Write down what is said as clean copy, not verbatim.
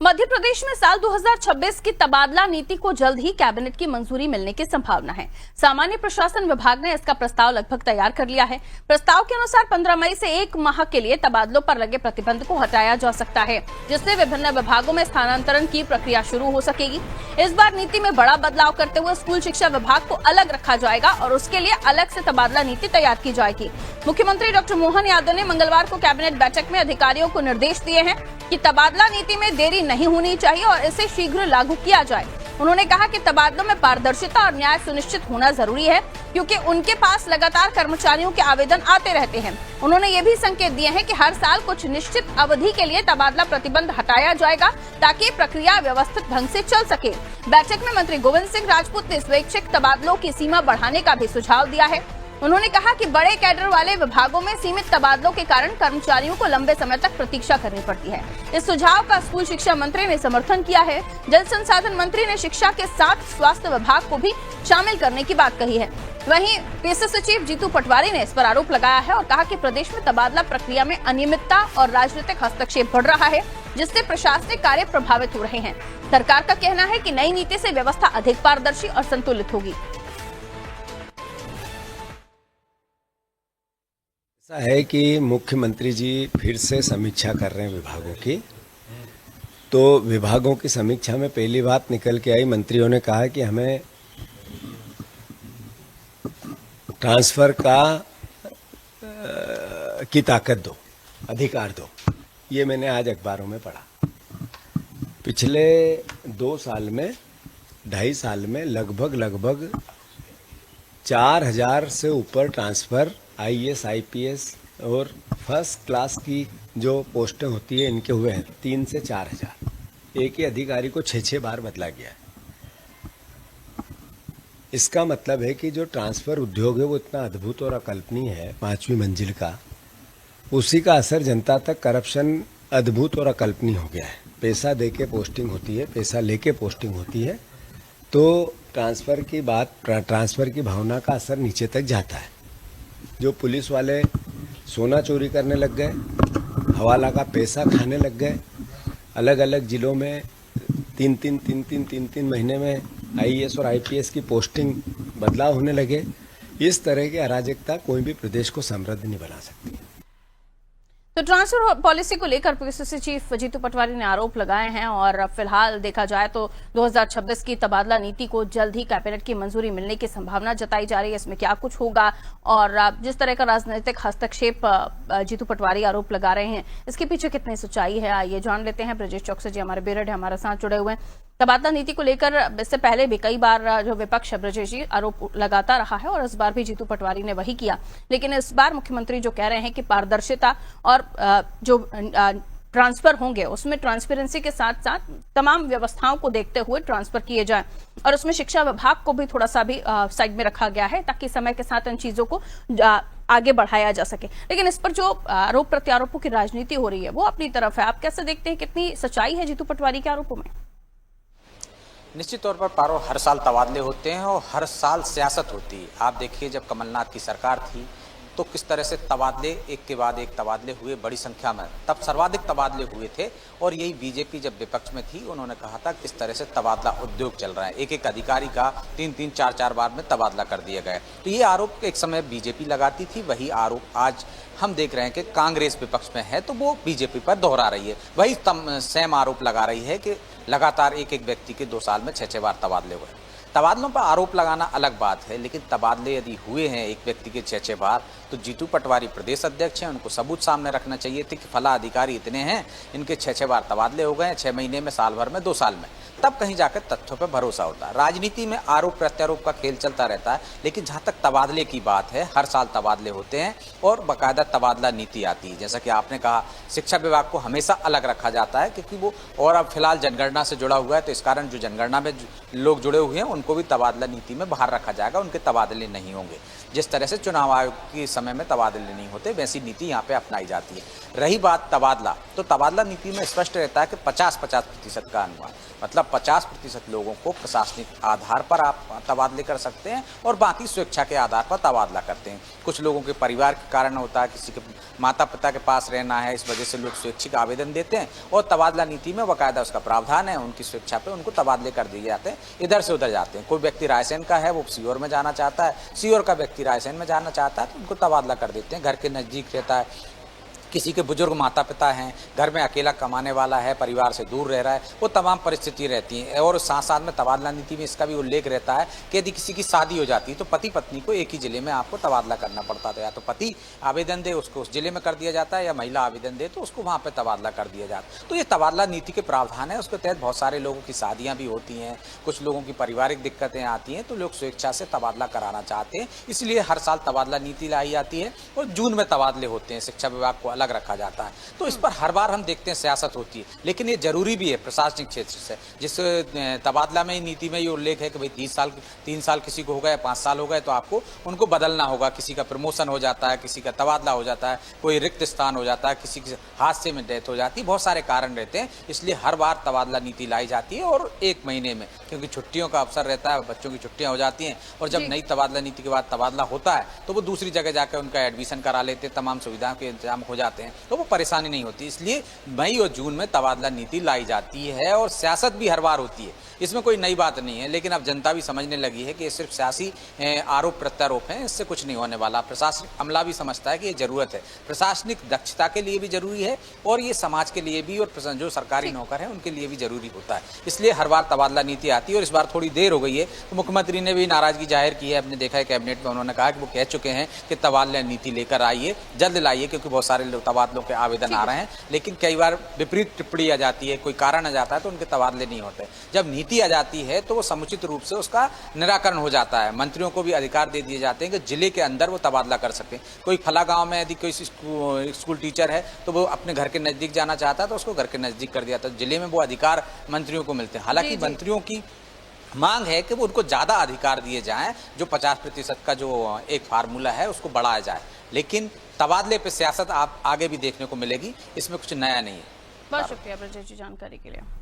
मध्य प्रदेश में साल 2026 की तबादला नीति को जल्द ही कैबिनेट की मंजूरी मिलने की संभावना है। सामान्य प्रशासन विभाग ने इसका प्रस्ताव लगभग तैयार कर लिया है। प्रस्ताव के अनुसार 15 मई से 1 माह के लिए तबादलों पर लगे प्रतिबंध को हटाया जा सकता है, जिससे विभिन्न विभागों में स्थानांतरण की प्रक्रिया शुरू हो सकेगी। इस बार नीति में बड़ा बदलाव करते हुए स्कूल शिक्षा विभाग को अलग रखा जाएगा और उसके लिए अलग से तबादला नीति तैयार की जाएगी। मुख्यमंत्री डॉक्टर मोहन यादव ने मंगलवार को कैबिनेट बैठक में अधिकारियों को निर्देश दिए हैं कि तबादला नीति में देरी नहीं होनी चाहिए और इसे शीघ्र लागू किया जाए। उन्होंने कहा कि तबादलों में पारदर्शिता और न्याय सुनिश्चित होना जरूरी है, क्योंकि उनके पास लगातार कर्मचारियों के आवेदन आते रहते हैं। उन्होंने ये भी संकेत दिए हैं कि हर साल कुछ निश्चित अवधि के लिए तबादला प्रतिबंध हटाया जाएगा, ताकि प्रक्रिया व्यवस्थित ढंग से चल सके। बैठक में मंत्री गोविंद सिंह राजपूत ने स्वैच्छिक तबादलों की सीमा बढ़ाने का भी सुझाव दिया है। उन्होंने कहा कि बड़े कैडर वाले विभागों में सीमित तबादलों के कारण कर्मचारियों को लंबे समय तक प्रतीक्षा करनी पड़ती है। इस सुझाव का स्कूल शिक्षा मंत्री ने समर्थन किया है। जल संसाधन मंत्री ने शिक्षा के साथ स्वास्थ्य विभाग को भी शामिल करने की बात कही है। वहीं पीएससी सचिव जीतू पटवारी ने इस पर आरोप लगाया है और कहा कि प्रदेश में तबादला प्रक्रिया में अनियमितता और राजनीतिक हस्तक्षेप बढ़ रहा है, जिससे प्रशासनिक कार्य प्रभावित हो रहे हैं। सरकार का कहना है कि नई नीति से व्यवस्था अधिक पारदर्शी और संतुलित होगी। ऐसा है कि मुख्यमंत्री जी फिर से समीक्षा कर रहे हैं विभागों की। तो विभागों की समीक्षा में पहली बात निकल के आई, मंत्रियों ने कहा कि हमें ट्रांसफर की ताकत दो, अधिकार दो। ये मैंने आज अखबारों में पढ़ा। पिछले 2 साल में, 2.5 साल में लगभग 4000 से ऊपर ट्रांसफर आईएएस, आईपीएस और फर्स्ट क्लास की जो पोस्टें होती है इनके हुए हैं। 3 से 4000। एक ही अधिकारी को 6 बार बदला गया है। इसका मतलब है कि जो ट्रांसफर उद्योग है वो इतना अद्भुत और अकल्पनीय है, 5वीं मंजिल का, उसी का असर जनता तक करप्शन अद्भुत और अकल्पनीय हो गया है। पैसा दे के पोस्टिंग होती है, पैसा लेके पोस्टिंग होती है, तो ट्रांसफर की भावना का असर नीचे तक जाता है। जो पुलिस वाले सोना चोरी करने लग गए, हवाला का पैसा खाने लग गए, अलग अलग जिलों में 3-3 महीने में आईएएस और आईपीएस की पोस्टिंग बदलाव होने लगे, इस तरह की अराजकता कोई भी प्रदेश को समृद्ध नहीं बना सकती। तो ट्रांसफर पॉलिसी को लेकर पीएससी चीफ जीतू पटवारी ने आरोप लगाए हैं और फिलहाल देखा जाए तो 2026 की तबादला नीति को जल्द ही कैबिनेट की मंजूरी मिलने की संभावना जताई जा रही है। इसमें क्या कुछ होगा और जिस तरह का राजनीतिक हस्तक्षेप जीतू पटवारी आरोप लगा रहे हैं, इसके पीछे कितनी सच्चाई है, आइए जान लेते हैं। ब्रजेश चौकसी जी हमारे बेरड है, हमारे साथ जुड़े हुए हैं। तबादला नीति को लेकर इससे पहले भी कई बार जो विपक्ष है ब्रजेश जी आरोप लगाता रहा है और इस बार भी जीतू पटवारी ने वही किया, लेकिन इस बार मुख्यमंत्री जो कह रहे हैं कि पारदर्शिता और जो ट्रांसफर होंगे उसमें ट्रांसपेरेंसी के साथ साथ तमाम व्यवस्थाओं को देखते हुए ट्रांसफर किए जाएं और उसमें शिक्षा विभाग को भी थोड़ा सा भी साइड में रखा गया है, ताकि समय के साथ इन चीजों को आगे बढ़ाया जा सके। लेकिन इस पर जो आरोप प्रत्यारोपों की राजनीति हो रही है वो अपनी तरफ है। आप कैसे देखते हैं, कितनी सच्चाई है जीतू पटवारी के आरोपों में? निश्चित तौर पर पारो, हर साल तबादले होते हैं और हर साल सियासत होती है। आप देखिए जब कमलनाथ की सरकार थी तो किस तरह से तबादले एक के बाद एक तबादले हुए, बड़ी संख्या में, तब सर्वाधिक तबादले हुए थे। और यही बीजेपी जब विपक्ष में थी उन्होंने कहा था किस तरह से तबादला उद्योग चल रहा है, एक अधिकारी का 3-3, 4-4 बार में तबादला कर दिया गया। तो ये आरोप एक समय बीजेपी लगाती थी, वही आरोप आज हम देख रहे हैं कि कांग्रेस विपक्ष में है तो वो बीजेपी पर दोहरा रही है। वही सेम आरोप लगा रही है कि लगातार एक व्यक्ति के 2 साल में 6 बार तबादले हुए। तबादलों पर आरोप लगाना अलग बात है, लेकिन तबादले यदि हुए हैं एक व्यक्ति के 6 बार, तो जीतू पटवारी प्रदेश अध्यक्ष हैं, उनको सबूत सामने रखना चाहिए थे कि फला अधिकारी इतने हैं, इनके 6 बार तबादले हो गए, 6 महीने में, साल भर में, 2 साल में, तब कहीं जाकर तथ्यों पर भरोसा होता है। राजनीति में आरोप प्रत्यारोप का खेल चलता रहता है, लेकिन जहाँ तक तबादले की बात है, हर साल तबादले होते हैं और बाकायदा तबादला नीति आती है। जैसा कि आपने कहा, शिक्षा विभाग को हमेशा अलग रखा जाता है क्योंकि वो और अब फिलहाल जनगणना से जुड़ा हुआ है, तो इस कारण जो जनगणना में लोग जुड़े हुए हैं उनको भी तबादला नीति में बाहर रखा जाएगा, उनके तबादले नहीं होंगे। जिस तरह से चुनाव आयोग के समय में तबादले नहीं होते, वैसी नीति यहाँ पे अपनाई जाती है। रही बात तबादला, तो तबादला नीति में स्पष्ट रहता है कि 50-50% का अनुमान, मतलब अब 50% लोगों को प्रशासनिक आधार पर आप तबादले कर सकते हैं और बाकी स्वेच्छा के आधार पर तबादला करते हैं। कुछ लोगों के परिवार के कारण होता है, किसी के माता पिता के पास रहना है, इस वजह से लोग स्वैच्छिक आवेदन देते हैं और तबादला नीति में बाकायदा उसका प्रावधान है, उनकी स्वेच्छा पे उनको तबादले कर दिए जाते हैं, इधर से उधर जाते हैं। कोई व्यक्ति रायसेन का है, वो सीहोर में जाना चाहता है, सीहोर का व्यक्ति रायसेन में जाना चाहता है, तो उनको तबादला कर देते हैं। घर के नज़दीक रहता है, किसी के बुजुर्ग माता पिता हैं, घर में अकेला कमाने वाला है, परिवार से दूर रह रहा है, वो तमाम परिस्थिति रहती हैं। और साथ साथ में तबादला नीति में इसका भी उल्लेख रहता है कि यदि किसी की शादी हो जाती है तो पति पत्नी को एक ही जिले में आपको तबादला करना पड़ता था। या तो पति आवेदन दे, उसको उस जिले में कर दिया जाता है, या महिला आवेदन दे तो उसको वहाँ पर तबादला कर दिया जाता है। तो ये तबादला नीति के प्रावधान है, उसके तहत बहुत सारे लोगों की शादियाँ भी होती हैं, कुछ लोगों की पारिवारिक दिक्कतें आती हैं, तो लोग स्वेच्छा से तबादला कराना चाहते हैं। इसलिए हर साल तबादला नीति लाई जाती है और जून में तबादले होते हैं, शिक्षा विभाग को अलग रखा जाता है। तो इस पर हर बार हम देखते हैं सियासत होती है, लेकिन ये जरूरी भी है प्रशासनिक क्षेत्र से। जिस तबादला में नीति में ये उल्लेख है कि भाई 3 साल किसी को हो गए, 5 साल हो गए तो आपको उनको बदलना होगा। किसी का प्रमोशन हो जाता है, किसी का तबादला हो जाता है, कोई रिक्त स्थान हो जाता है, किसी के हादसे में डेथ हो जाती है, बहुत सारे कारण रहते हैं। इसलिए हर बार तबादला नीति लाई जाती है और 1 महीने में, क्योंकि छुट्टियों का अवसर रहता है, बच्चों की छुट्टियां हो जाती हैं और जब नई तबादला नीति के बाद तबादला होता है तो वो दूसरी जगह जाकर उनका एडमिशन करा लेते हैं, तमाम सुविधाओं के इंतजाम हो जाते हैं, तो वो परेशानी नहीं होती। इसलिए मई और जून में तबादला नीति लाई जाती है और सियासत भी हर बार होती है, इसमें कोई नई बात नहीं है। लेकिन अब जनता भी समझने लगी है कि ये सिर्फ सियासी आरोप प्रत्यारोप हैं, इससे कुछ नहीं होने वाला। प्रशासनिक अमला भी समझता है कि ये जरूरत है, प्रशासनिक दक्षता के लिए भी जरूरी है और ये समाज के लिए भी और जो सरकारी नौकर हैं उनके लिए भी जरूरी होता है। इसलिए हर बार तबादला नीति आती है और इस बार थोड़ी देर हो गई है, तो मुख्यमंत्री ने भी नाराजगी जाहिर की है। आपने देखा है कैबिनेट में उन्होंने कहा कि वो कह चुके हैं कि तबादला नीति लेकर आइए, जल्द लाइए, क्योंकि बहुत सारे तबादलों के आवेदन आ रहे हैं। लेकिन कई बार विपरीत टिप्पणी आ जाती है, कोई कारण आ जाता है तो उनके तबादले नहीं होते। जब नीति आ जाती है तो वो समुचित रूप से उसका निराकरण हो जाता है। मंत्रियों को भी अधिकार दे दिए जाते हैं कि जिले के अंदर वो तबादला कर सकते हैं। कोई फला गांव में यदि कोई स्कूल टीचर है तो वो अपने घर के नजदीक जाना चाहता है तो उसको घर के नजदीक कर दिया, तो जिले में वो अधिकार मंत्रियों को मिलते हैं। हालांकि मंत्रियों की मांग है कि वो उनको ज़्यादा अधिकार दिए जाएं, जो 50% का जो एक फार्मूला है उसको बढ़ाया जाए। लेकिन तबादले पे सियासत आप आगे भी देखने को मिलेगी, इसमें कुछ नया नहीं है। बहुत शुक्रिया ब्रजेश जी जानकारी के लिए।